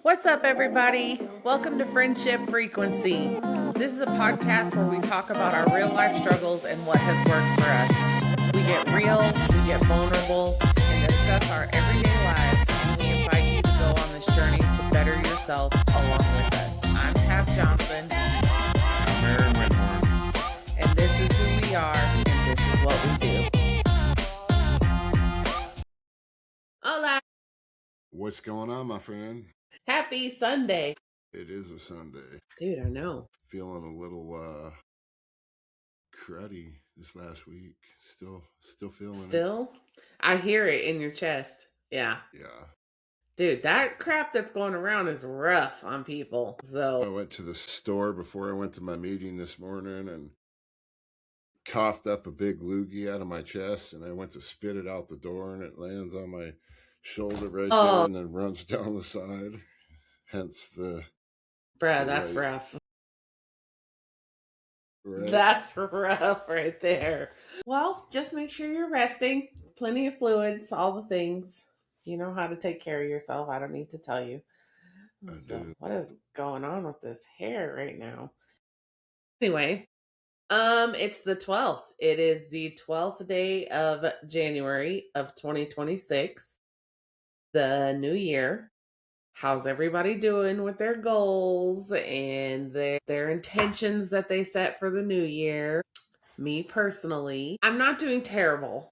What's up, everybody? Welcome to Friendship Frequency. This is a podcast where we talk about our real life struggles and what has worked for us. We get real, we get vulnerable, and discuss our everyday lives. And we invite you to go on this journey to better yourself along with us. I'm Taff Johnson. I'm Aaron Whitmore. And this is who we are, and this is what we do. Hola! What's going on, my friend? Happy Sunday. It is a Sunday. Dude, I know. Feeling a little cruddy this last week. Still feeling it. Still? I hear it in your chest. Yeah. Yeah. Dude, that crap that's going around is rough on people. So I went to the store before I went to my meeting this morning and coughed up a big loogie out of my chest, and I went to spit it out the door, and it lands on my shoulder right there and then runs down the side. Hence the... Bruh, that's rough. Right? That's rough right there. Well, just make sure you're resting. Plenty of fluids, all the things. You know how to take care of yourself. I don't need to tell you. So, what is going on with this hair right now? Anyway, it's the 12th. It is the 12th day of January of 2026. The new year. How's everybody doing with their goals and their intentions that they set for the new year? Me personally, I'm not doing terrible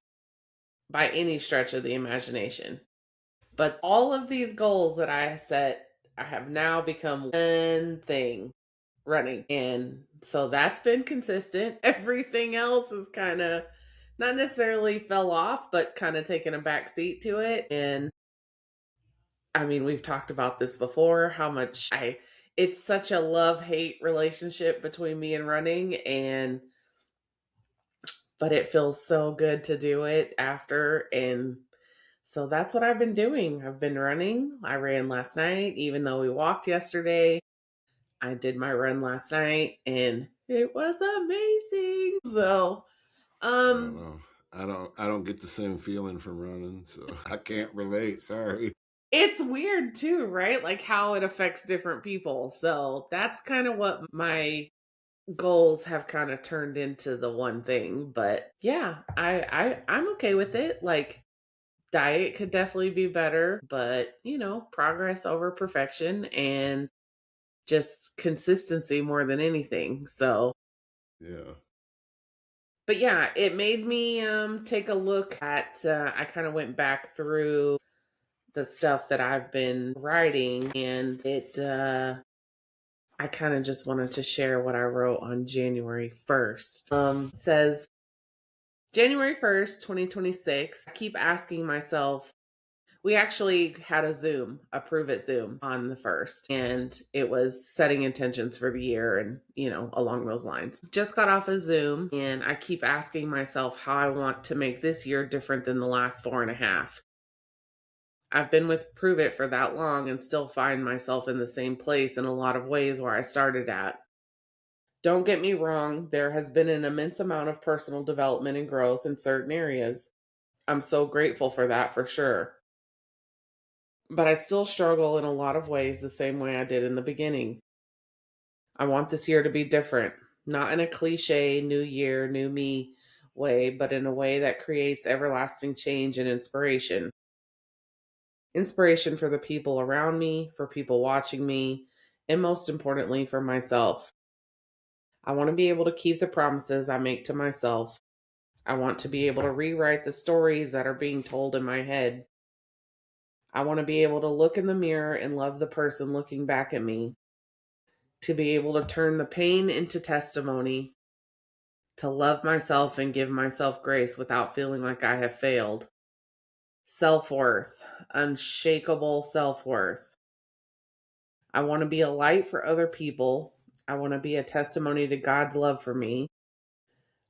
by any stretch of the imagination. But all of these goals that I set, I have now become one thing, running. And so that's been consistent. Everything else is kind of not necessarily fell off, but kind of taken a back seat to it. And I mean, we've talked about this before, how much it's such a love-hate relationship between me and running, but it feels so good to do it after. And so that's what I've been doing. I've been running. I ran last night, even though we walked yesterday. I did my run last night and it was amazing. So, I don't get the same feeling from running, so I can't relate. Sorry. It's weird too, right? Like how it affects different people. So that's kind of what my goals have kind of turned into the one thing. But yeah, I'm okay with it. Like diet could definitely be better, but progress over perfection and just consistency more than anything. So yeah. But yeah, it made me take a look at I kind of went back through the stuff that I've been writing, and I kind of just wanted to share what I wrote on January 1st. It says, January 1st, 2026, I keep asking myself, we actually had a Prove It Zoom on the 1st, and it was setting intentions for the year and, along those lines. Just got off a Zoom, and I keep asking myself how I want to make this year different than the last 4.5. I've been with Prove It for that long and still find myself in the same place in a lot of ways where I started at. Don't get me wrong, there has been an immense amount of personal development and growth in certain areas. I'm so grateful for that for sure. But I still struggle in a lot of ways the same way I did in the beginning. I want this year to be different, not in a cliche, new year, new me way, but in a way that creates everlasting change and inspiration. Inspiration for the people around me, for people watching me, and most importantly, for myself. I want to be able to keep the promises I make to myself. I want to be able to rewrite the stories that are being told in my head. I want to be able to look in the mirror and love the person looking back at me. To be able to turn the pain into testimony. To love myself and give myself grace without feeling like I have failed. Self-worth, unshakable self-worth. I want to be a light for other people. I want to be a testimony to God's love for me.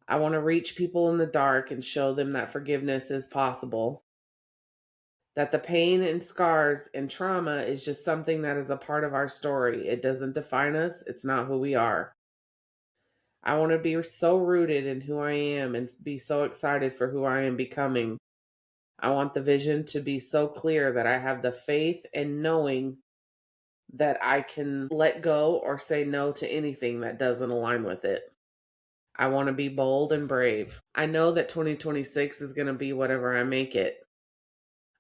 I want to reach people in the dark and show them that forgiveness is possible. That the pain and scars and trauma is just something that is a part of our story. It doesn't define us. It's not who we are. I want to be so rooted in who I am and be so excited for who I am becoming. I want the vision to be so clear that I have the faith and knowing that I can let go or say no to anything that doesn't align with it. I want to be bold and brave. I know that 2026 is going to be whatever I make it.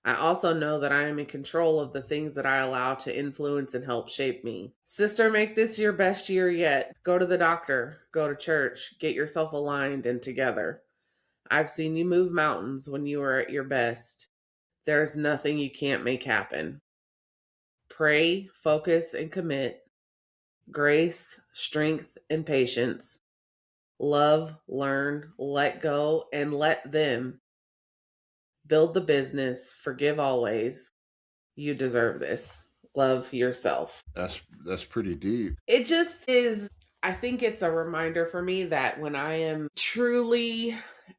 I also know that I am in control of the things that I allow to influence and help shape me. Sister, make this your best year yet. Go to the doctor, go to church, get yourself aligned and together. I've seen you move mountains when you were at your best. There's nothing you can't make happen. Pray, focus, and commit. Grace, strength, and patience. Love, learn, let go, and let them. Build the business. Forgive always. You deserve this. Love yourself. That's pretty deep. It just is. I think it's a reminder for me that when I am truly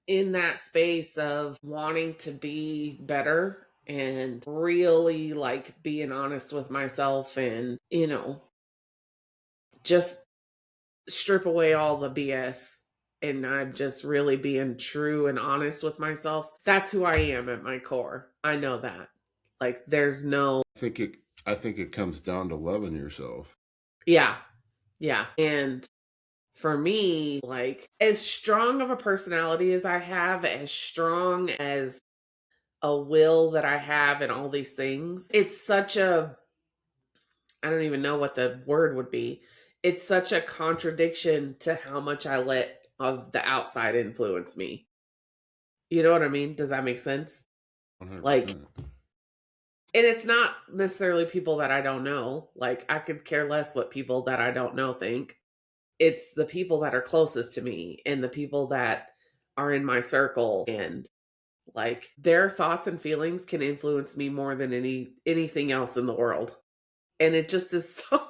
in that space of wanting to be better and really like being honest with myself and, just strip away all the BS and I'm just really being true and honest with myself. That's who I am at my core. I know that. Like there's no I think it comes down to loving yourself. yeah. Yeah. And for me, like as strong of a personality as I have, as strong as a will that I have and all these things, it's such a I don't even know what the word would be. It's such a contradiction to how much I let of the outside influence me. You know what I mean? Does that make sense? Like, 100%. and it's not necessarily people that I don't know. Like, I could care less what people that I don't know think. It's the people that are closest to me and the people that are in my circle and like their thoughts and feelings can influence me more than anything else in the world. And it just is so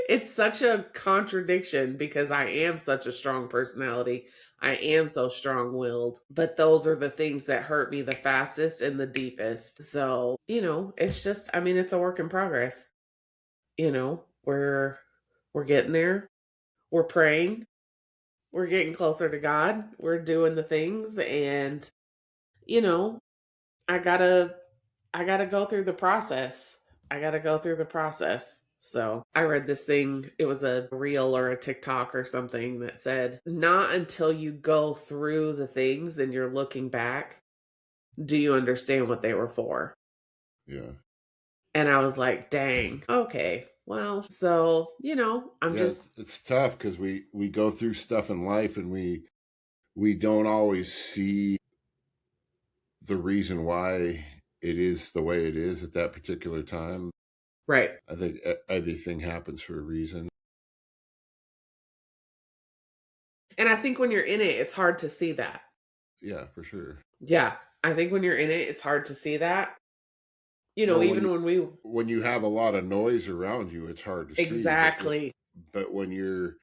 it's such a contradiction because I am such a strong personality. I am so strong-willed, but those are the things that hurt me the fastest and the deepest. So, it's just I mean, it's a work in progress. We're getting there. We're praying. We're getting closer to God. We're doing the things and you know, I got to I got to go through the process. I got to go through the process. So I read this thing. It was a reel or a TikTok or something that said, not until you go through the things and you're looking back do you understand what they were for. Yeah. And I was like, dang, okay. Well, so, I'm Yeah, just, it's tough because we go through stuff in life and we don't always see the reason why it is the way it is at that particular time. right. I think everything happens for a reason. And I think when you're in it, it's hard to see that. Yeah, for sure. Yeah. I think when you're in it, it's hard to see that. Well, Even when we, when you have a lot of noise around you, it's hard to see. exactly. But when you're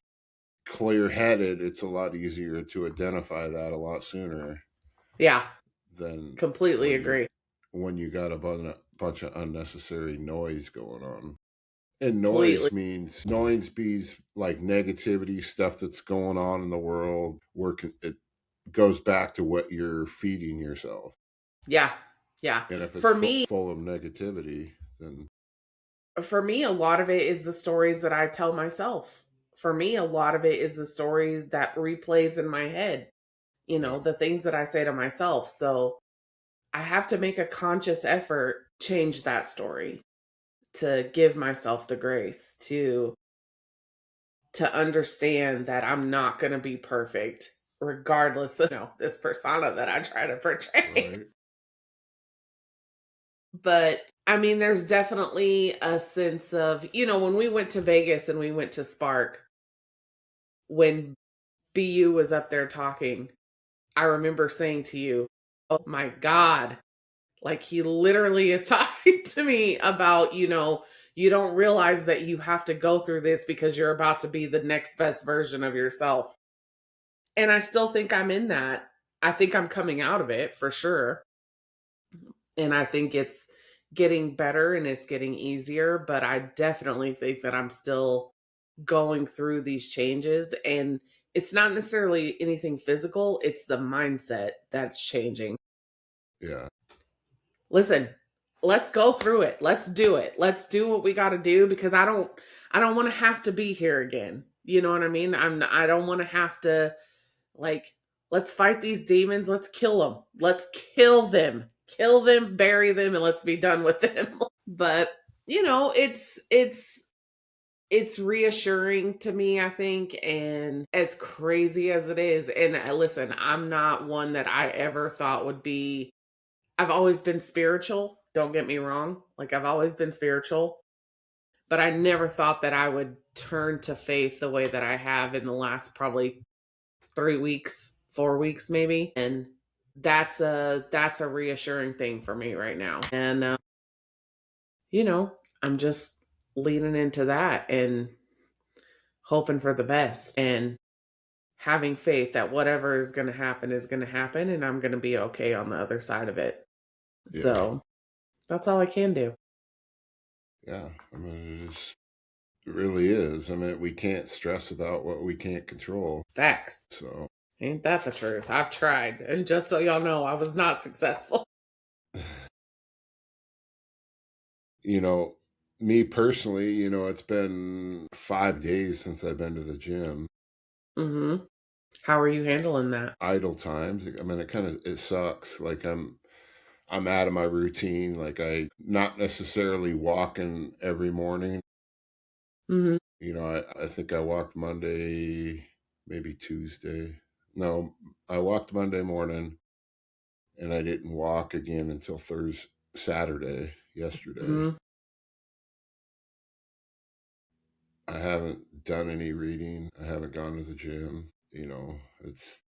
clear headed, it's a lot easier to identify that a lot sooner Yeah. than Completely when you agree. got a bunch of unnecessary noise going on. And Completely. noise means like negativity, stuff that's going on in the world. It goes back to what you're feeding yourself. Yeah. Yeah. And if it's For me, full of negativity, then a lot of it is the stories that I tell myself. For me, a lot of it is the stories that replays in my head, yeah, the things that I say to myself. So I have to make a conscious effort to change that story, to give myself the grace to understand that I'm not going to be perfect regardless of this persona that I try to portray. right, But I mean, there's definitely a sense of, when we went to Vegas and we went to Spark, when BU was up there talking, I remember saying to you, oh my God, like he literally is talking to me about, you don't realize that you have to go through this because you're about to be the next best version of yourself. And I still think I'm in that. I think I'm coming out of it for sure. And I think it's getting better and it's getting easier, but I definitely think that I'm still going through these changes and it's not necessarily anything physical, it's the mindset that's changing. yeah, Listen, let's go through it. Let's do it. Let's do what we got to do, because I don't want to have to be here again. You know what I mean? I don't want to have to, like, let's fight these demons. Let's kill them. Let's kill them. Kill them, bury them, and let's be done with them. But, it's reassuring to me, I think, and as crazy as it is. And listen, I'm not one that I ever thought would be. I've always been spiritual. Don't get me wrong. Like, I've always been spiritual, but I never thought that I would turn to faith the way that I have in the last probably 3 weeks, 4 weeks, maybe. And that's a reassuring thing for me right now. And I'm just leaning into that and hoping for the best and having faith that whatever is going to happen is going to happen, and I'm going to be okay on the other side of it. Yeah. So that's all I can do. Yeah. I mean, it really is. I mean, we can't stress about what we can't control. Facts. So, ain't that the truth? I've tried. And just so y'all know, I was not successful. Me personally, it's been 5 days since I've been to the gym. Mm-hmm. How are you handling that? Idle times. I mean, it sucks. Like I'm out of my routine. Like I not necessarily walking every morning. Mm-hmm. I think I walked Monday, maybe Tuesday. No, I walked Monday morning, and I didn't walk again until Saturday, yesterday. Mm-hmm. I haven't done any reading. I haven't gone to the gym. It's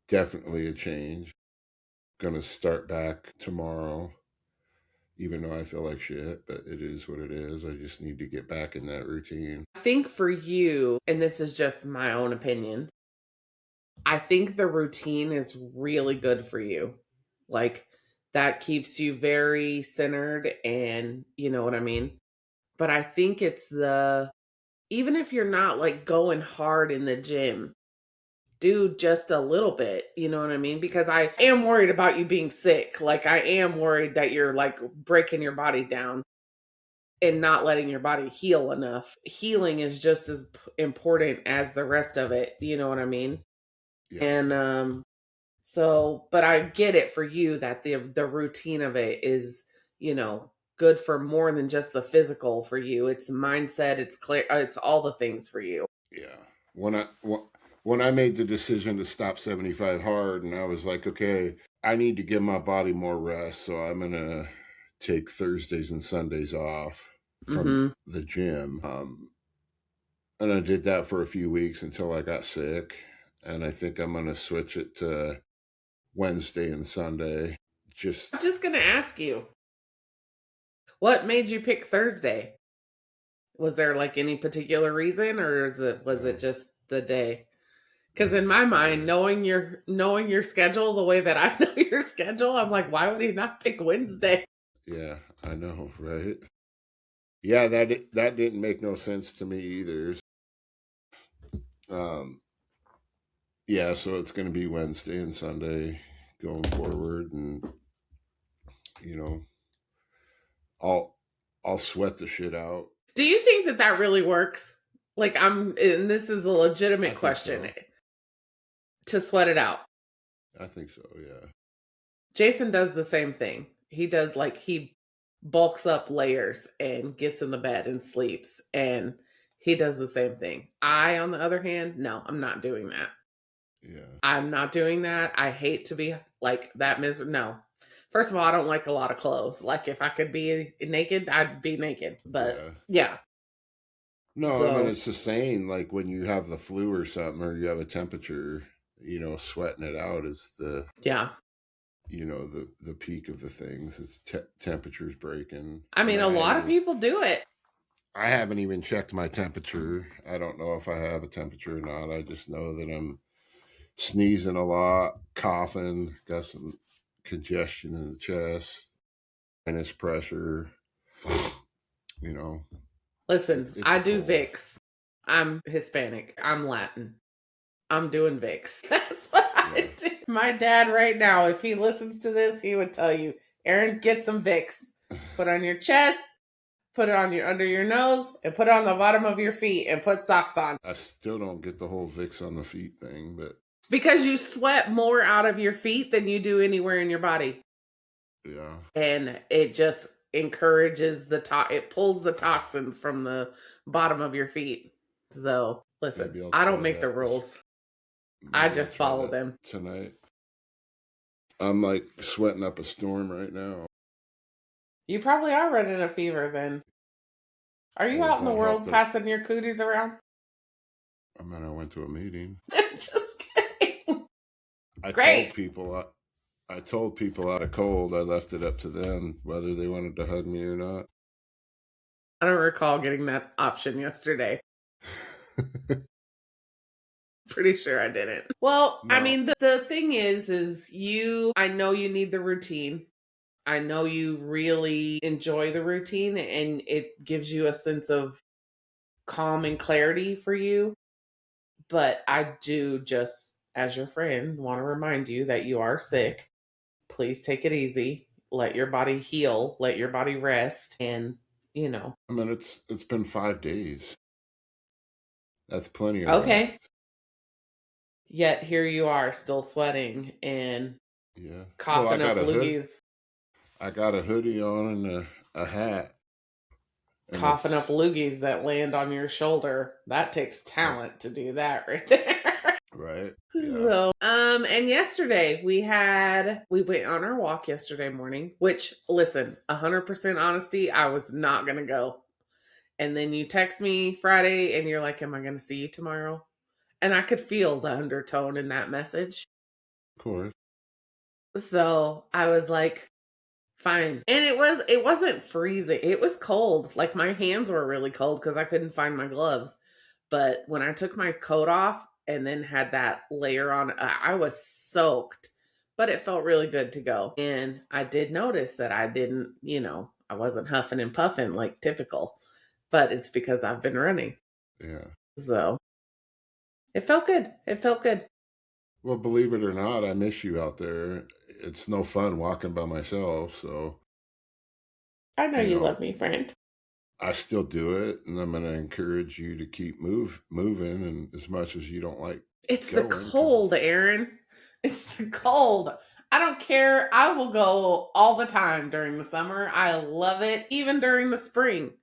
definitely a change. Gonna start back tomorrow, even though I feel like shit, but it is what it is. I just need to get back in that routine. I think for you, and this is just my own opinion, I think the routine is really good for you. Like, that keeps you very centered, and you know what I mean? But I think even if you're not like going hard in the gym, do just a little bit, you know what I mean? Because I am worried about you being sick. Like, I am worried that you're like breaking your body down and not letting your body heal enough. Healing is just as important as the rest of it, you know what I mean? Yeah. And so, but I get it for you that the routine of it is, good for more than just the physical for you. It's mindset, it's clear, it's all the things for you. Yeah. When I made the decision to stop 75 hard, and I was like, okay, I need to give my body more rest, so I'm gonna take Thursdays and Sundays off from the gym. And I did that for a few weeks until I got sick, and I think I'm gonna switch it to Wednesday and Sunday. I'm just gonna ask you, what made you pick Thursday? Was there like any particular reason, or was it just the day? Because in my mind, knowing your schedule the way that I know your schedule, I'm like, why would he not pick Wednesday? Yeah, I know, right? Yeah, that didn't make no sense to me either. Um, yeah, so it's going to be Wednesday and Sunday going forward, and you know, I'll I'll sweat the shit out. Do you think that really works? Like, and this is a legitimate question, So. to sweat it out. I think so. Yeah. Jason does the same thing. He bulks up layers and gets in the bed and sleeps, and he does the same thing. I, on the other hand, no, I'm not doing that. Yeah. I'm not doing that. I hate to be like that miserable. No. First of all, I don't like a lot of clothes. Like, if I could be naked, I'd be naked. But yeah. No, I mean, So it's the same. Like when you have the flu or something, or you have a temperature, sweating it out is yeah. the peak of the things. It's temperatures breaking. I mean, a lot of people do it. I haven't even checked my temperature. I don't know if I have a temperature or not. I just know that I'm sneezing a lot, coughing, got some congestion in the chest, sinus pressure. You know, Listen, it's I a do toll. Vicks. I'm Hispanic. I'm Latin. I'm doing Vicks. That's what I do. My dad right now, if he listens to this, he would tell you, Aaron, get some Vicks. Put on your chest, put it on your under your nose, and put it on the bottom of your feet and put socks on. I still don't get the whole Vicks on the feet thing, but Because you sweat more out of your feet than you do anywhere in your body. yeah. And it just encourages it pulls the toxins from the bottom of your feet. So listen, Maybe I'll I don't try make the that. rules. I Maybe I'll just try follow that them. tonight. I'm like sweating up a storm right now. You probably are running a fever then. Are you Well, out it in the don't help world that passing your cooties around? I mean I went to a meeting. Just kidding. I told Great. people I told people I had a cold. I left it up to them whether they wanted to hug me or not. I don't recall getting that option yesterday. Pretty sure I didn't. Well, I No, mean, the thing is I know you need the routine. I know you really enjoy the routine and it gives you a sense of calm and clarity for you. But I do just, as your friend, want to remind you that you are sick. Please take it easy. Let your body heal, let your body rest. And, you know, I mean it's been 5 days. That's plenty of okay. rest. Yet here you are still sweating and Yeah. Well, coughing up loogies, I got a hoodie on and a hat, and coughing up it's loogies that land on your shoulder. That takes uh, talent to do that right there. right. Yeah. So, and yesterday we went on our walk yesterday morning, which listen, 100% honesty, I was not going to go. And then you text me Friday and you're like, am I going to see you tomorrow? And I could feel the undertone in that message. Of course. So I was like, fine. And it wasn't freezing. It was cold. Like my hands were really cold because I couldn't find my gloves. But when I took my coat off and then had that layer on, I was soaked. But it felt really good to go. And I did notice that I didn't, I wasn't huffing and puffing like typical. But it's because I've been running. Yeah. So it felt good. It felt good. Well, believe it or not, I miss you out there. It's no fun walking by myself, so I know you you love know me, friend. I still do it, and I'm going to encourage you to keep moving, and as much as you don't like It's the going, because cold, Aaron. It's the cold. I don't care. I will go all the time during the summer. I love it. Even during the spring.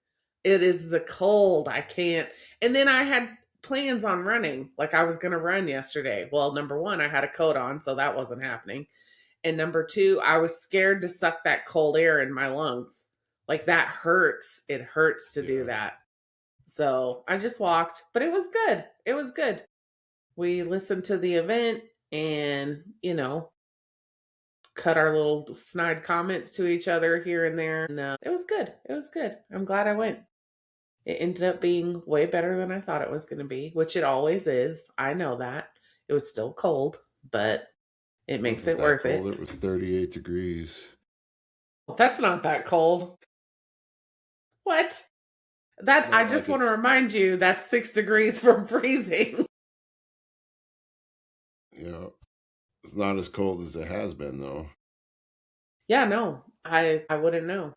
It is the cold. I can't. And then I had plans on running. Like I was going to run yesterday. Well, number one, I had a coat on, so that wasn't happening. And number two, I was scared to suck that cold air in my lungs. Like that hurts. It hurts to do yeah, that. So I just walked, but it was good. It was good. We listened to the event and, cut our little snide comments to each other here and there. And it was good. It was good. I'm glad I went. It ended up being way better than I thought it was going to be, which it always is. I know that. It was still cold, but it it makes wasn't it that worth cold. it. It was 38 degrees. That's not that cold. What? That I Not just like want to it's, remind you that's 6 degrees from freezing. it's not as cold as it has been, though. Yeah, no. I wouldn't know.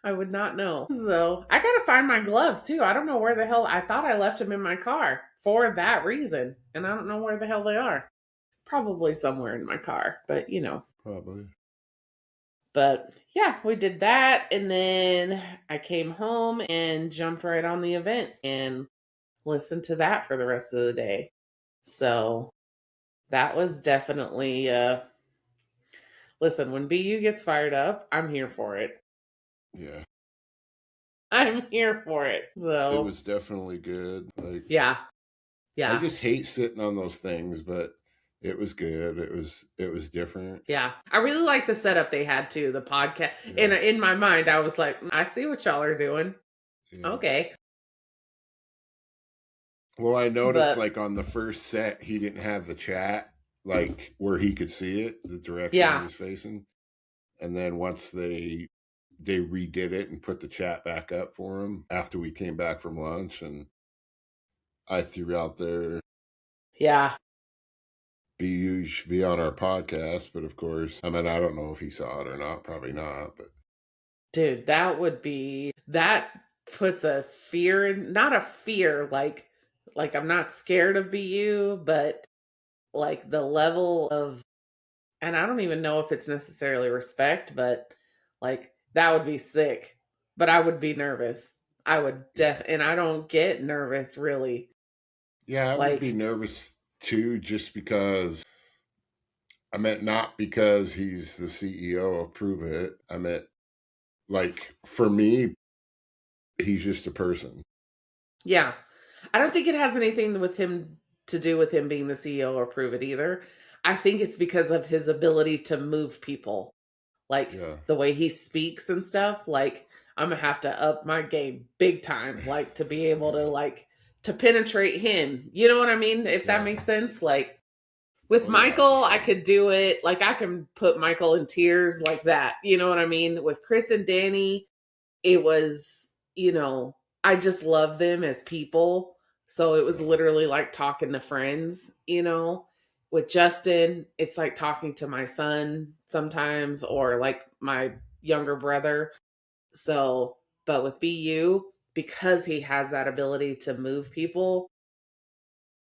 I would not know. So I gotta find my gloves too. I don't know where the hell I thought I left them in my car for that reason. And I don't know where the hell they are. Probably somewhere in my car, but Probably. But yeah, we did that. And then I came home and jumped right on the event and listened to that for the rest of the day. So that was definitely listen, when BU gets fired up, I'm here for it. Yeah. I'm here for it. It So was definitely good. Like, yeah, I yeah, just hate sitting on those things, but it was good. It was different. yeah. I really like the setup they had too. The podcast. Yeah. In my mind, I was like, I see what y'all are doing. Yeah. Okay, Well, I noticed but like on the first set, he didn't have the chat like where he could see it, the direction he yeah, was facing. And then once they redid it and put the chat back up for him after we came back from lunch, and I threw out there, yeah. "Bu should be on our podcast," but of course, I mean, I don't know if he saw it or not. Probably not, but Dude, that puts a fear in, not a fear like I'm not scared of BU, but like the level of, and I don't even know if it's necessarily respect, but like that would be sick. But I would be nervous. I would Yeah. and I don't get nervous really. Yeah, I would be Like, nervous too, just because I meant not because he's the CEO of Prove It. I meant like for me, he's just a person. yeah. I don't think it has anything with him to do with him being the CEO or Prove It either. I think it's because of his ability to move people, like Yeah. the way he speaks and stuff. Like, I'm gonna have to up my game big time, like to be able to like to penetrate him. You know what I mean? If that Yeah. makes sense. Like with Oh yeah, for Michael, I sure. could do it. Like I can put Michael in tears like that. You know what I mean? With Chris and Danny, it was, I just love them as people. So it was Yeah. literally like talking to friends. With Justin, it's like talking to my son sometimes or like my younger brother. So, but with BU, because he has that ability to move people,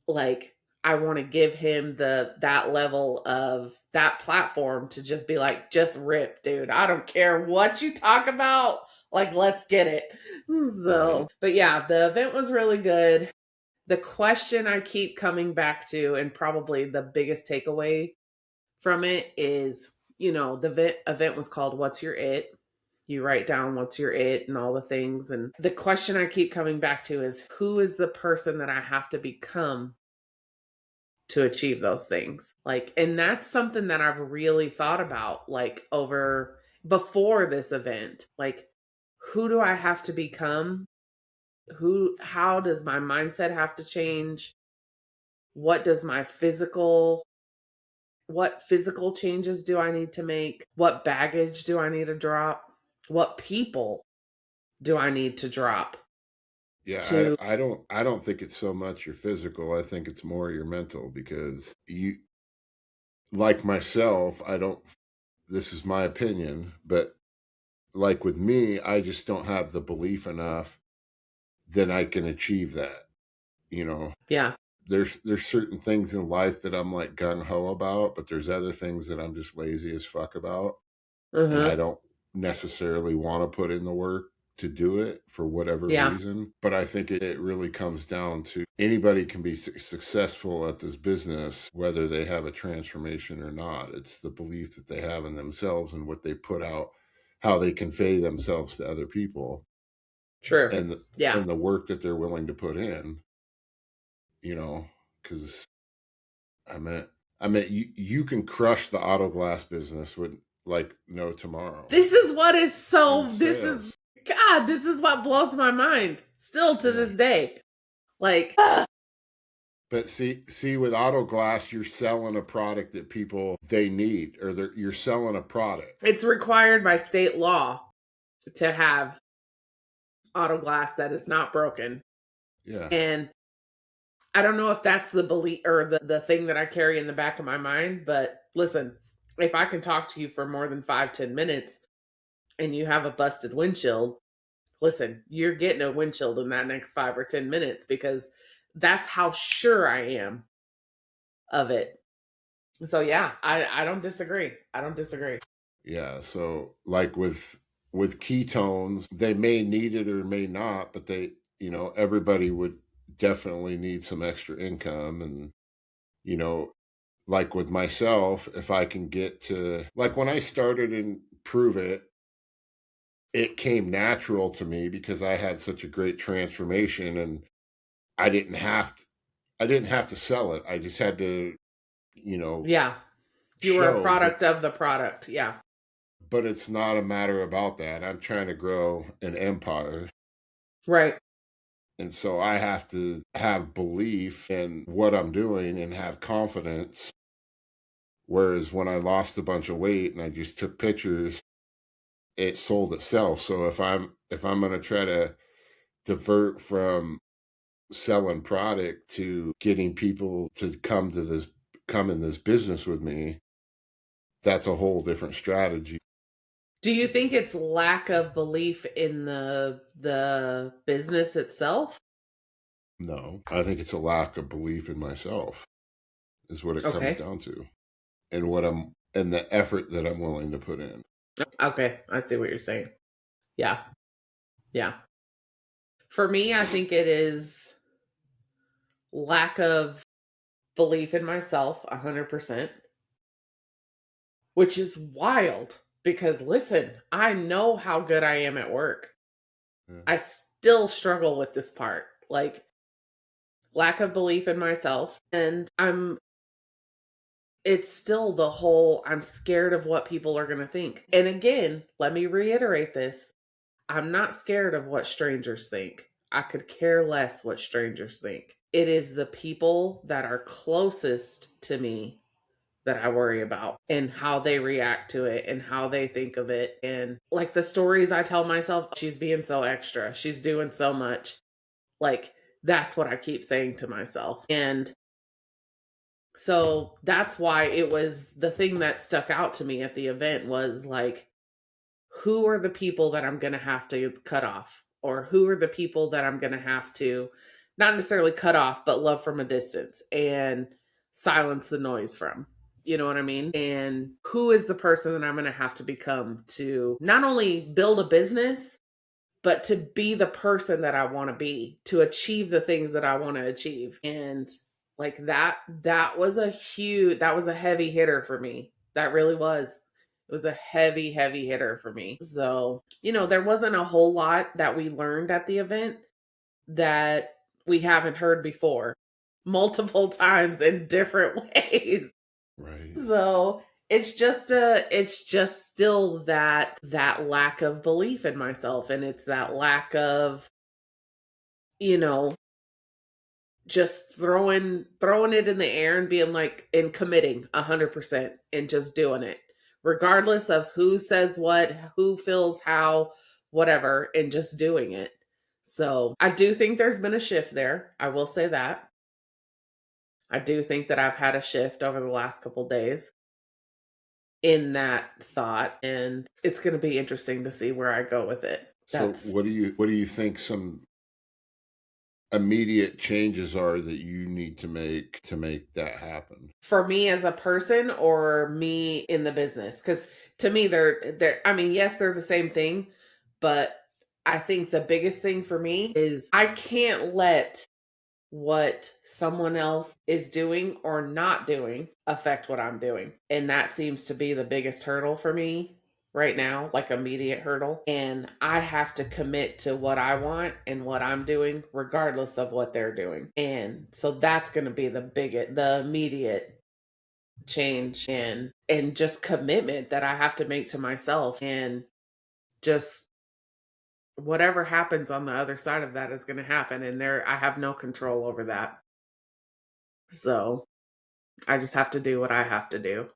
like I want to give him that level of that platform to just be like, just rip, dude. I don't care what you talk about. Like, let's get it. Right. So, but yeah, the event was really good. The question I keep coming back to, and probably the biggest takeaway from it is, the event was called What's Your It? You write down what's your it and all the things. And the question I keep coming back to is, who is the person that I have to become to achieve those things? Like, and that's something that I've really thought about, like, over before this event. Like, who do I have to become? How does my mindset have to change? What does what physical changes do I need to make? What baggage do I need to drop? What people do I need to drop Yeah, to, I don't think it's so much your physical. I think it's more your mental because you like myself, I don't this is my opinion, but like with me, I just don't have the belief enough that I can achieve that. You know, yeah. there's certain things in life that I'm like gung ho about, but there's other things that I'm just lazy as fuck about. And I Uh-huh. don't necessarily want to put in the work to do it for whatever Yeah. reason. But I think it really comes down to anybody can be successful at this business, whether they have a transformation or not. It's the belief that they have in themselves and what they put out, how they convey themselves to other people, True. and the, Yeah. and the work that they're willing to put in. You know, because I meant you can crush the auto glass business with like no tomorrow This is what is in so, this is, sales. God, this is what blows my mind still to Yeah. this day. Like, But see, with auto glass, you're selling a product that people they need, or you're selling a product. it's required by state law to have auto glass that is not broken. Yeah, And I don't know if that's the belief or the thing that I carry in the back of my mind, but listen, if I can talk to you for more than 5-10 minutes and you have a busted windshield, listen, you're getting a windshield in that next 5 or 10 minutes because that's how sure I am of it. So yeah, I don't disagree. I don't disagree. yeah. So like with ketones, they may need it or may not, but everybody would definitely need some extra income, and you know, like with myself, if I can get to like when I started and Prove It, it came natural to me because I had such a great transformation, and I didn't have to, I didn't have to sell it. I just had to, you know, Yeah, you were a show. But product of the product. Yeah. it's not a matter about that. I'm trying to grow an empire. Right. And so I have to have belief in what I'm doing and have confidence. Whereas when I lost a bunch of weight and I just took pictures, it sold itself. So if I'm going to try to divert from selling product to getting people to come in this business with me, that's a whole different strategy. Do you think it's lack of belief in the business itself? No, I think it's a lack of belief in myself is what it comes Okay. down to, and what I'm and the effort that I'm willing to put in. Okay, I see what you're saying. Yeah. Yeah. For me, I think it is lack of belief in myself 100%, which is wild because listen, I know how good I am at work. Yeah. I still struggle with this part. Like lack of belief in myself, and it's still the whole I'm scared of what people are going to think. And again, let me reiterate this. I'm not scared of what strangers think. I could care less what strangers think. It is the people that are closest to me that I worry about and how they react to it and how they think of it. And like the stories I tell myself, she's being so extra. She's doing so much. Like that's what I keep saying to myself. And so that's why it was the thing that stuck out to me at the event was like, who are the people that I'm going to have to cut off? Or who are the people that I'm going to have to not necessarily cut off, but love from a distance and silence the noise from? You know what I mean? And who is the person that I'm going to have to become to not only build a business, but to be the person that I want to be, to achieve the things that I want to achieve. And like that was that was a heavy hitter for me. That really was. It was a heavy, heavy hitter for me. So, there wasn't a whole lot that we learned at the event that we haven't heard before multiple times in different ways. Right. So it's just still that lack of belief in myself, and it's that lack of, you know, just throwing it in the air and being like and committing 100% and just doing it. Regardless of who says what, who feels how, whatever, and just doing it. So I do think there's been a shift there. I will say that. I do think that I've had a shift over the last couple days in that thought, and it's going to be interesting to see where I go with it. So That's what do you think some immediate changes are that you need to make that happen? for me as a person or me in the business, cuz to me they're I mean, yes, they're the same thing, but I think the biggest thing for me is I can't let what someone else is doing or not doing affect what I'm doing. And that seems to be the biggest hurdle for me right now, like immediate hurdle. And I have to commit to what I want and what I'm doing, regardless of what they're doing. And so that's going to be the immediate change and just commitment that I have to make to myself and just whatever happens on the other side of that is going to happen and there I have no control over that. So I just have to do what I have to do.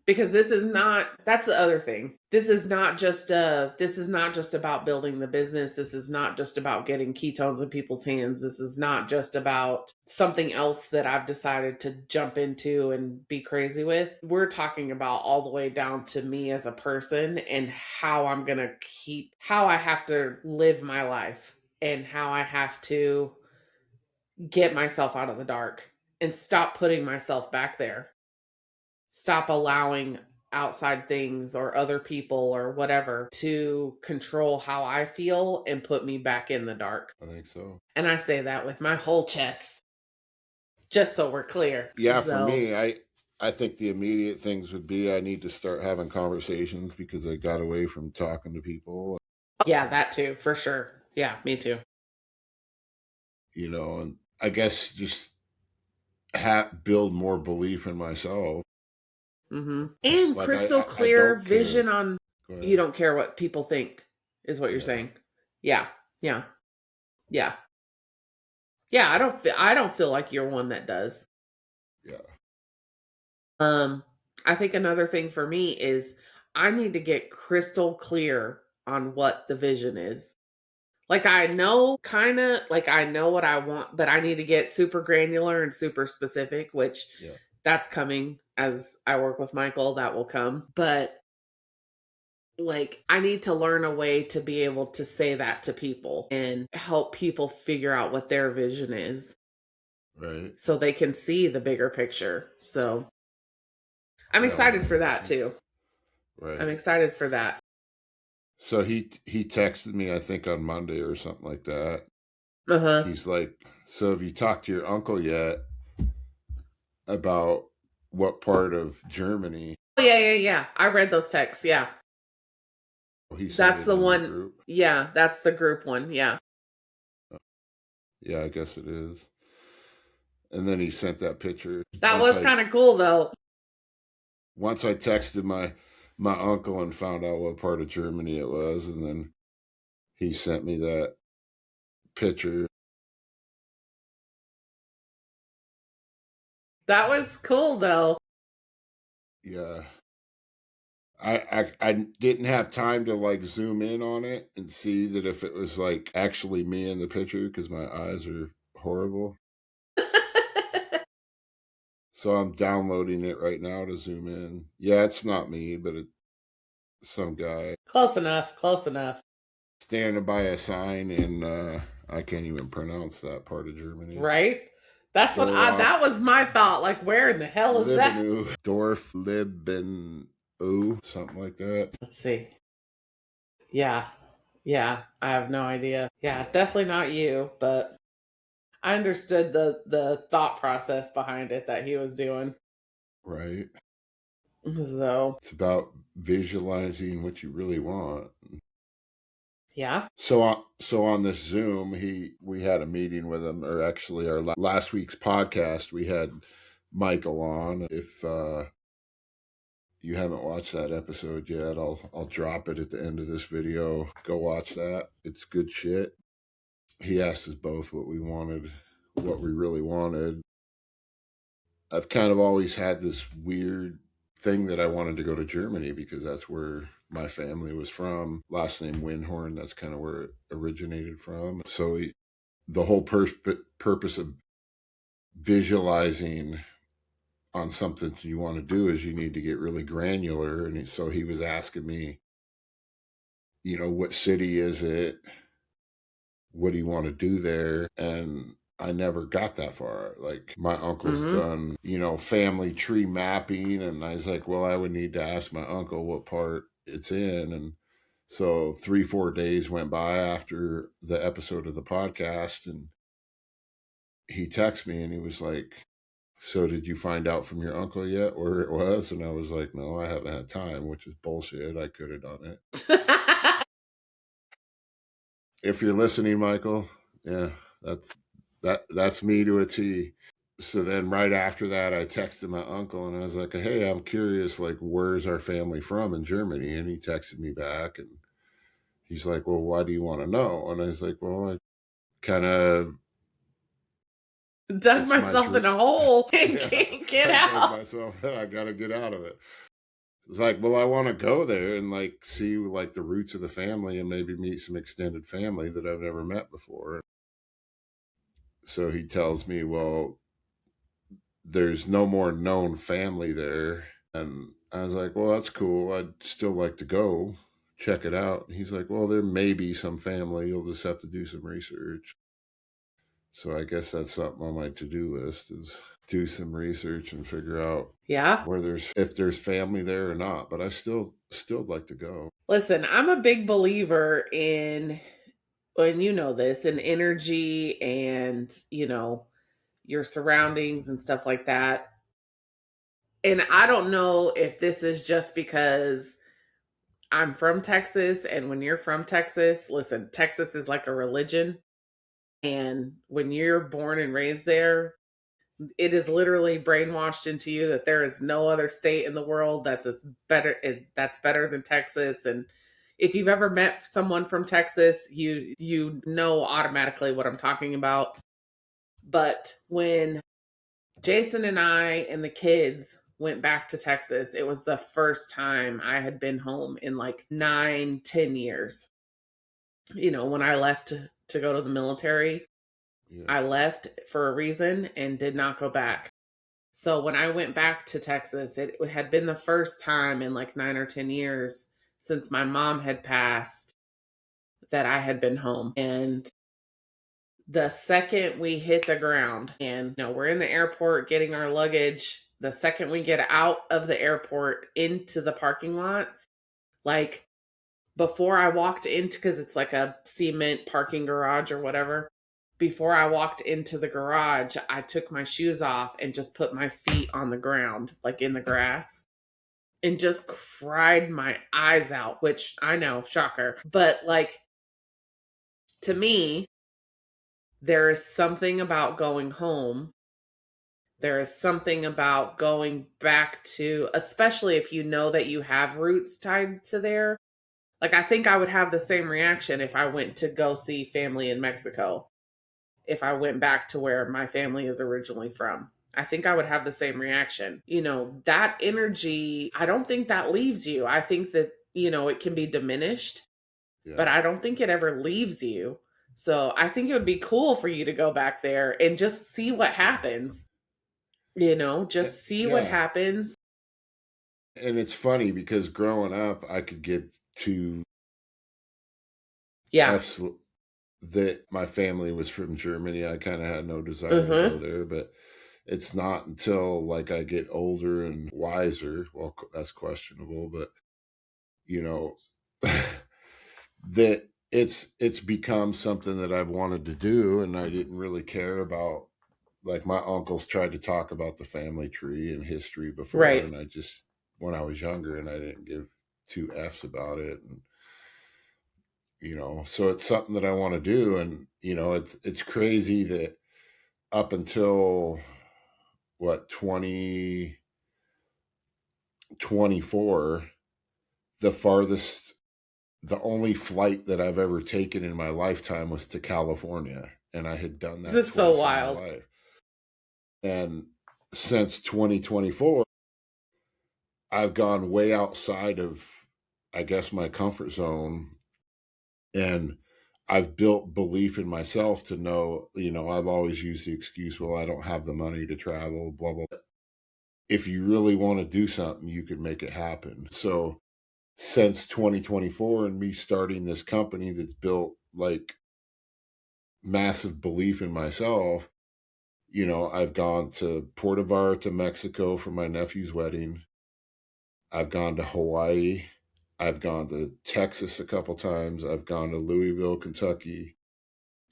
Because that's the other thing. This is not just about building the business. This is not just about getting ketones in people's hands. This is not just about something else that I've decided to jump into and be crazy with. We're talking about all the way down to me as a person and how I'm going to how I have to live my life and how I have to get myself out of the dark and stop putting myself back there. Stop allowing outside things or other people or whatever to control how I feel and put me back in the dark. I think so. And I say that with my whole chest, just so we're clear. Yeah, for So, me, I think the immediate things would be I need to start having conversations because I got away from talking to people, yeah, that too, for sure. Yeah, me too. and I guess just build more belief in myself. And Like crystal I clear don't care. vision on Go you ahead. don't care what people think, is what you're Yeah, saying. Yeah, yeah, yeah. Yeah, I don't feel like you're one that does. yeah, Um, I think another thing for me is I need to get crystal clear on what the vision is. Like I know like I know what I want, but I need to get super granular and super specific, which yeah. that's coming as I work with Michael, that will come. But like, I need to learn a way to be able to say that to people and help people figure out what their vision is Right. so they can see the bigger picture. So I'm Yeah, excited for that 100%. too. I'm Right. excited for that. So he texted me, I think on Monday or something like that. Uh-huh. He's like, "So have you talked to your uncle yet about what part of Germany?" Oh, yeah, yeah, yeah. I read those texts. Yeah. He sent That's it the in your one. group. Yeah, that's the group one. Yeah. Yeah, I guess it is. And then he sent that picture. That was kind of cool though. Once I texted my uncle and found out what part of Germany it was, and then he sent me that picture. That was cool though. Yeah. I didn't have time to like zoom in on it and see that if it was like actually me in the picture because my eyes are horrible. So I'm downloading it right now to zoom in. Yeah, it's not me, but it's some guy Close enough. Close enough. standing by a sign in I can't even pronounce that part of Germany. Right? That's what that Dorf was my thought. Like, where in the hell is that? Libenu. Dorf Libenu, something like that. Let's see. Yeah. Yeah. I have no idea. Yeah, definitely not you, but I understood the thought process behind it that he was doing. Right. So, It's about visualizing what you really want. yeah. So on this Zoom, we had a meeting with him, or actually our last week's podcast, we had Michael on. If you haven't watched that episode yet, I'll drop it at the end of this video. Go watch that. It's good shit. He asked us both what we wanted, what we really wanted. I've kind of always had this weird thing that I wanted to go to Germany because that's where my family was from. Last name Windhorn, that's kind of where it originated from. So the whole purpose of visualizing on something you want to do is you need to get really granular. And so he was asking me, what city is it? What do you want to do there? And I never got that far. Like my uncle's Mm-hmm. done, family tree mapping. And I was like, well, I would need to ask my uncle what part it's in. And so 3-4 days went by after the episode of the podcast. And he texted me and he was like, so did you find out from your uncle yet where it was? And I was like, no, I haven't had time, which is bullshit. I could have done it. If you're listening, Michael, yeah, that's me to a T. So then right after that, I texted my uncle and I was like, hey, I'm curious, like, where's our family from in Germany? And he texted me back and he's like, well, why do you want to know? And I was like, well, I kind of, Dug it's my myself in dream. a hole and Yeah, can't get I dug out. myself in. I got to get out of it. It's like, well, I want to go there and like see like the roots of the family and maybe meet some extended family that I've never met before. So he tells me, well, there's no more known family there. And I was like, well, that's cool. I'd still like to go check it out. He's like, well, there may be some family. You'll just have to do some research. So I guess that's something on my to-do list is do some research and figure out Yeah. if there's family there or not. But I still like to go. Listen, I'm a big believer in, and you know this, in energy and, your surroundings and stuff like that. And I don't know if this is just because I'm from Texas, and when you're from Texas, listen, Texas is like a religion. And when you're born and raised there, it is literally brainwashed into you that there is no other state in the world that's better than Texas. And if you've ever met someone from Texas, you know automatically what I'm talking about. But when Jason and I and the kids went back to Texas, it was the first time I had been home in like 9-10 years. When I left to go to the military, Yeah. I left for a reason and did not go back. So when I went back to Texas, it had been the first time in like 9 or 10 years since my mom had passed that I had been home. And the second we hit the ground and we're in the airport getting our luggage, the second we get out of the airport into the parking lot, like before I walked into, because it's like a cement parking garage or whatever, before I walked into the garage, I took my shoes off and just put my feet on the ground, like in the grass, and just cried my eyes out, which I know, shocker. But like, to me, there is something about going home. There is something about going back to, especially if you know that you have roots tied to there. Like, I think I would have the same reaction if I went to go see family in Mexico, if I went back to where my family is originally from. I think I would have the same reaction. That energy, I don't think that leaves you. I think that, it can be diminished, but Yeah. I don't think it ever leaves you. So I think it would be cool for you to go back there and just see what Yeah. happens, just see what Yeah. happens. And it's funny because growing up, I could get to Yeah. F's that my family was from Germany. I kind of had no desire to go Uh-huh. there, but it's not until like I get older and wiser. Well, that's questionable, but you know, that it's become something that I've wanted to do, and I didn't really care about. Like my uncles tried to talk about the family tree and history before, Right. and I just when I was younger, and I didn't give two f's about it, and so it's something that I want to do, and it's crazy that up until what 2024, the farthest the only flight that I've ever taken in my lifetime was to California, and I had done This that is so twice in my wild. life. And since 2024, I've gone way outside of, I guess, my comfort zone, and I've built belief in myself to know, I've always used the excuse, well, I don't have the money to travel, blah, blah. If you really want to do something, you can make it happen. So since 2024 and me starting this company that's built like massive belief in myself, I've gone to Puerto Vallarta, Mexico for my nephew's wedding. I've gone to Hawaii. I've gone to Texas a couple times. I've gone to Louisville, Kentucky.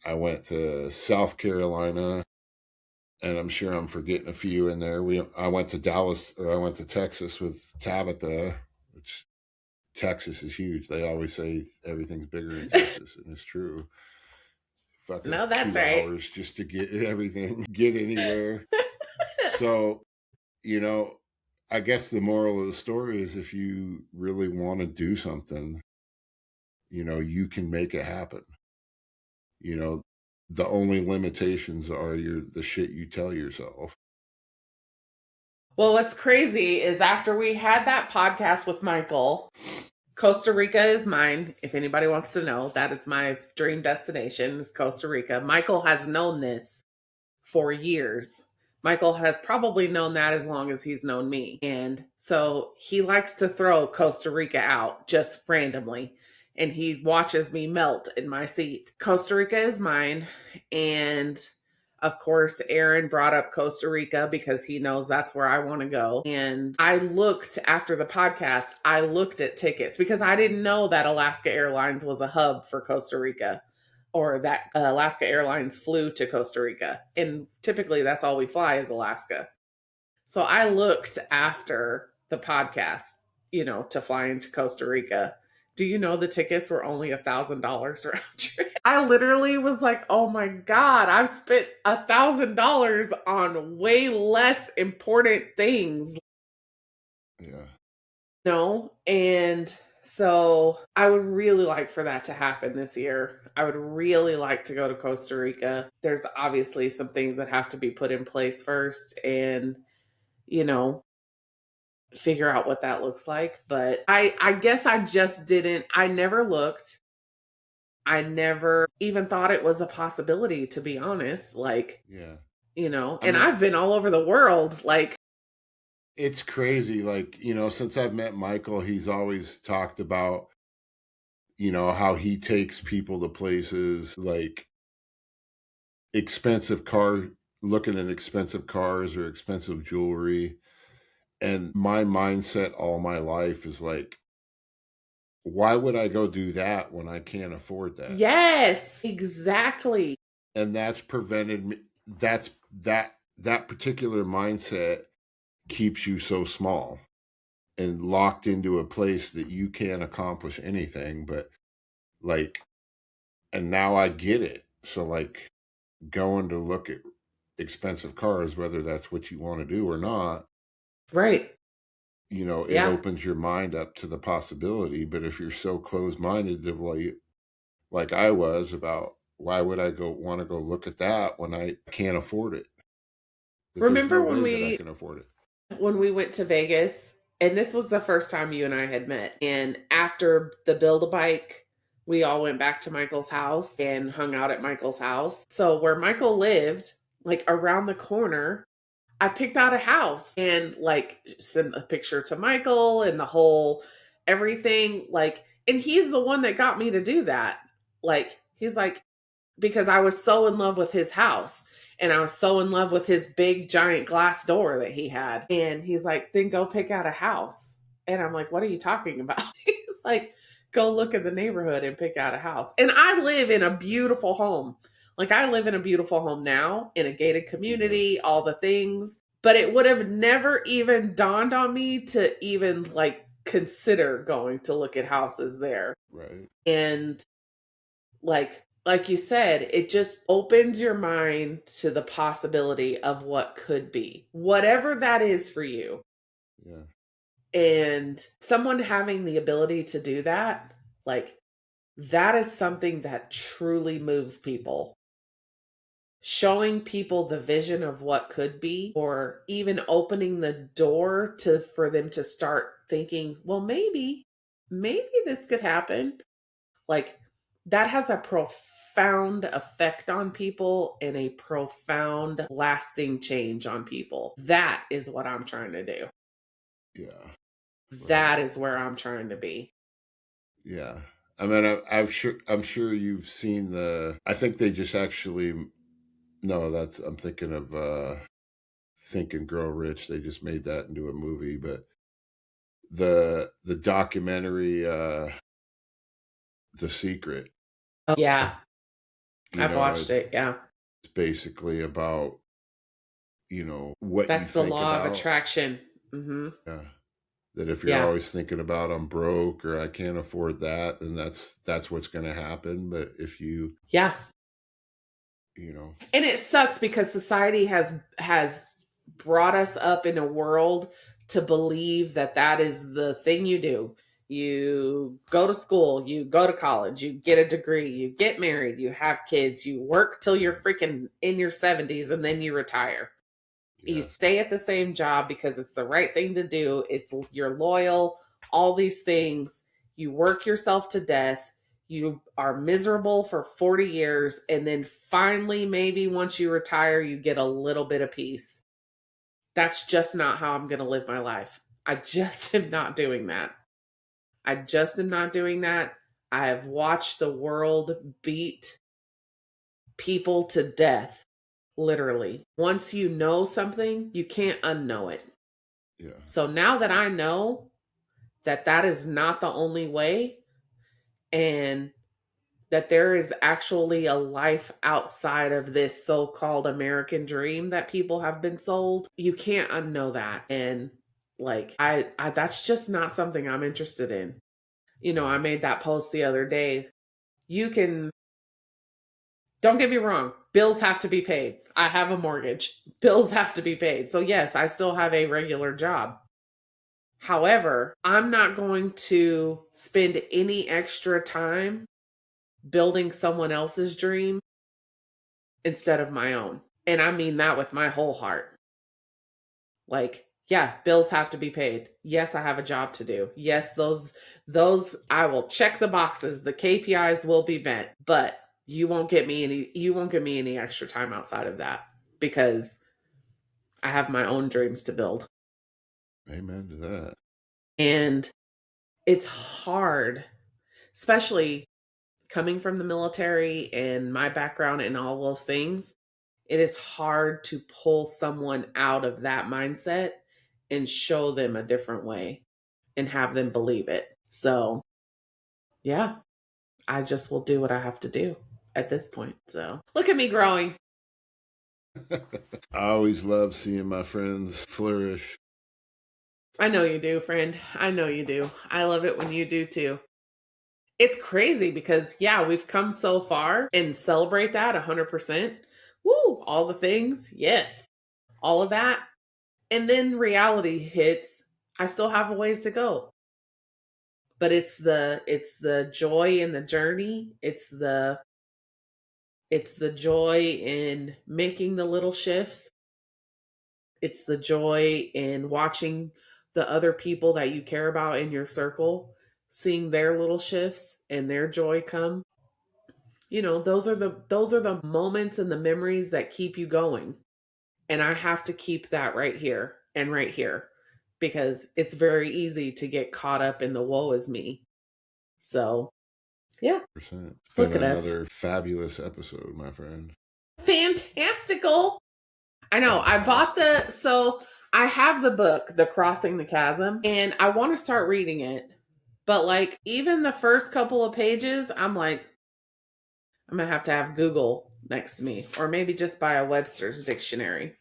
I went to South Carolina, and I'm sure I'm forgetting a few in there. I went to Dallas, or I went to Texas with Tabatha, which Texas is huge. They always say everything's bigger in Texas, and it's true. Fucking No, that's 2 right. hours just to get everything, get anywhere. So, you know, I guess the moral of the story is if you really want to do something, you can make it happen. You know, the only limitations are the shit you tell yourself. Well, what's crazy is after we had that podcast with Michael, Costa Rica is mine. If anybody wants to know, that is my dream destination, is Costa Rica. Michael has known this for years. Michael has probably known that as long as he's known me. And so he likes to throw Costa Rica out just randomly. And he watches me melt in my seat. Costa Rica is mine. And of course, Aaron brought up Costa Rica because he knows that's where I want to go. And I looked after the podcast, I looked at tickets because I didn't know that Alaska Airlines was a hub for Costa Rica, or that Alaska Airlines flew to Costa Rica. And typically that's all we fly is Alaska. So I looked after the podcast, to fly into Costa Rica. Do you know the tickets were only $1,000 round trip? I literally was like, oh my God, I've spent $1,000 on way less important things. Yeah. No. And so I would really like for that to happen this year. I would really like to go to Costa Rica. There's obviously some things that have to be put in place first and, you know, figure out what that looks like. But I guess I never looked. I never even thought it was a possibility, to be honest. Like, Yeah. I and mean, I've been all over the world. Like, it's crazy. Like, since I've met Michael, he's always talked about, how he takes people to places like expensive car, looking at expensive cars or expensive jewelry. And my mindset all my life is like, why would I go do that when I can't afford that? Yes, exactly. And that's prevented me. That particular mindset keeps you so small and locked into a place that you can't accomplish anything. But like, and now I get it. So like, going to look at expensive cars, whether that's what you want to do or not, Right. it Yeah. opens your mind up to the possibility. But if you're so closed minded to like I was about, why would I go want to go look at that when I can't afford it? That there's no Remember when way that I we can afford it. went to Vegas, and this was the first time you and I had met. And after the Build a Bike, we all went back to Michael's house and hung out at Michael's house. So where Michael lived, like around the corner, I picked out a house and like sent a picture to Michael and the whole everything. Like, and he's the one that got me to do that. Like, he's like, because I was so in love with his house and I was so in love with his big giant glass door that he had. And he's like, then go pick out a house. And I'm like, what are you talking about? He's like, go look at the neighborhood and pick out a house. And I live in a beautiful home. Like, I live in a beautiful home now in a gated Yeah. community, all the things. But it would have never even dawned on me to even like consider going to look at houses there. Right. And like you said, it just opens your mind to the possibility of what could be, whatever that is for you. Yeah. And someone having the ability to do that, like, that is something that truly moves people. Showing people the vision of what could be, or even opening the door to for them to start thinking, well, maybe this could happen. Like, that has a profound effect on people and a profound lasting change on people. That is what I'm trying to do. Yeah. Right. That is where I'm trying to be. Yeah. I mean, I'm sure you've seen the. I think they just actually. No, that's. I'm thinking of Think and Grow Rich. They just made that into a movie, but the documentary, The Secret. Oh, yeah, You I've know, watched it's it. Yeah. basically about what you That's the think law of about. attraction. Hmm. Yeah. That if you're Yeah. always thinking about, I'm broke or I can't afford that, then that's what's going to happen. But if Yeah. you know, And it sucks because society has brought us up in a world to believe that that is the thing you do. You go to school, you go to college, you get a degree, you get married, you have kids, you work till you're freaking in your 70s and then you retire. You yeah, stay at the same job because it's the right thing to do. It's you're loyal, all these things. You work yourself to death. You are miserable for 40 years and then finally maybe once you retire you get a little bit of peace. That's just not how I'm going to live my life. I just am not doing that. I just am not doing that. I have watched the world beat people to death, literally. Once you know something, you can't unknow it. yeah, So now that I know that that is not the only way, and that there is actually a life outside of this so called American dream that people have been sold, you can't unknow that. And like, I that's just not something I'm interested in. I right, made that post the other day. You can, don't get me wrong, bills have to be paid. I have a mortgage, bills have to be paid. So, yes, I still have a regular job. However, I'm not going to spend any extra time building someone else's dream instead of my own. And I mean that with my whole heart. Like, yeah, bills have to be paid. Yes, I have a job to do. Yes, those I will check the boxes. The KPIs will be met, but you won't give me any extra time outside of that because I have my own dreams to build. Amen to that. And it's hard, especially coming from the military and my background and all those things. It is hard to pull someone out of that mindset and show them a different way and have them believe it. So, yeah, I just will do what I have to do at this point. So, look at me growing. I always love seeing my friends flourish. I know you do, friend. I know you do. I love it when you do too. It's crazy because, yeah, we've come so far and celebrate that 100%. Woo, all the things. Yes, all of that. And then reality hits. I still have a ways to go. But it's the joy in the journey. It's the joy in making the little shifts. It's the joy in watching the other people that you care about in your circle, seeing their little shifts and their joy come. Those are the moments and the memories that keep you going. And I have to keep that right here and right here because it's very easy to get caught up in the woe is me. So, yeah, It's been look at us. another fabulous episode, my friend. Fantastical. I know. So I have the book, The Crossing the Chasm, and I want to start reading it. But like even the first couple of pages, I'm like, I'm going to have Google next to me, or maybe just buy a Webster's dictionary,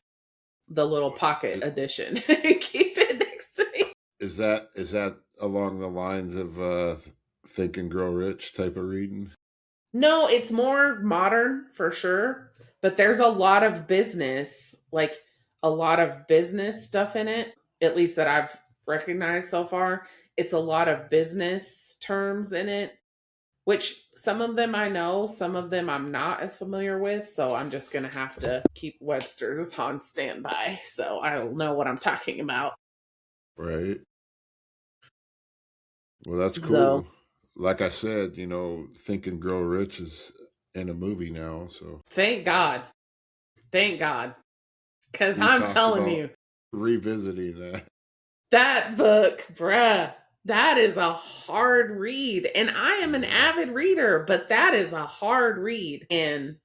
the little pocket edition. Keep it next to me. Is that along the lines of Think and Grow Rich type of reading? No, it's more modern for sure, but there's a lot of business, like a lot of business stuff in it, at least that I've recognized so far. It's a lot of business terms in it, which some of them I know, some of them I'm not as familiar with. So I'm just going to have to keep Webster's on standby so I'll know what I'm talking about. Right. Well, that's So cool. Like I said, Think and Grow Rich is in a movie now. So thank God. Thank God. Because we I'm talked telling about you, revisiting that. that book, bruh, that is a hard read. And I am an Yeah. avid reader, but that is a hard read. And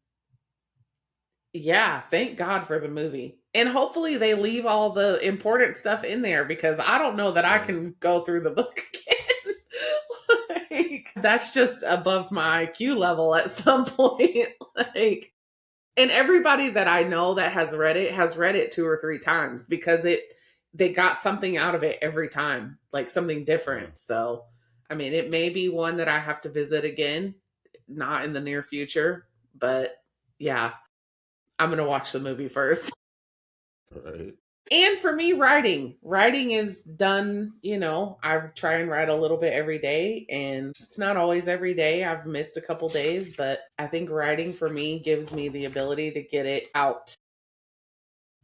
yeah, thank God for the movie. And hopefully they leave all the important stuff in there because I don't know that I Right. can go through the book again. Like, that's just above my IQ level at some point. Like, and everybody that I know that has read it 2 or 3 times because they got something out of it every time, like something Yeah. different. So, I mean, it may be one that I have to visit again, not in the near future, but yeah, I'm going to watch the movie first. Right. And for me, writing is done, I try and write a little bit every day, and it's not always every day. I've missed a couple days, but I think writing for me gives me the ability to get it out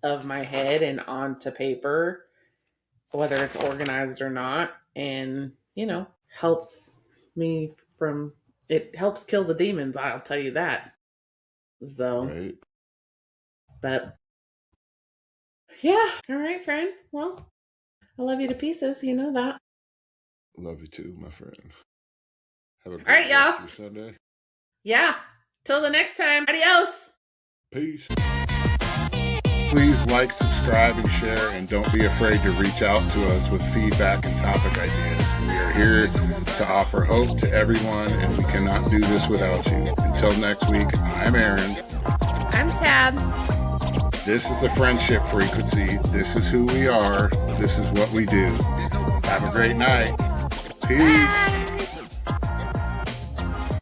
of my head and onto paper, whether it's organized or not, and helps me from it helps kill the demons, I'll tell you that. So, Right. but yeah, all right, friend. Well, I love you to pieces, you know that. Love you too, my friend. Have a All right, great rest y'all. of your Sunday. Yeah. Till the next time. Adios. Peace. Please like, subscribe, and share, and don't be afraid to reach out to us with feedback and topic ideas. We are here to offer hope to everyone, and we cannot do this without you. Until next week, I'm Aaron. I'm Tab. This is the Friendship Frequency. This is who we are. This is what we do. Have a great night. Peace.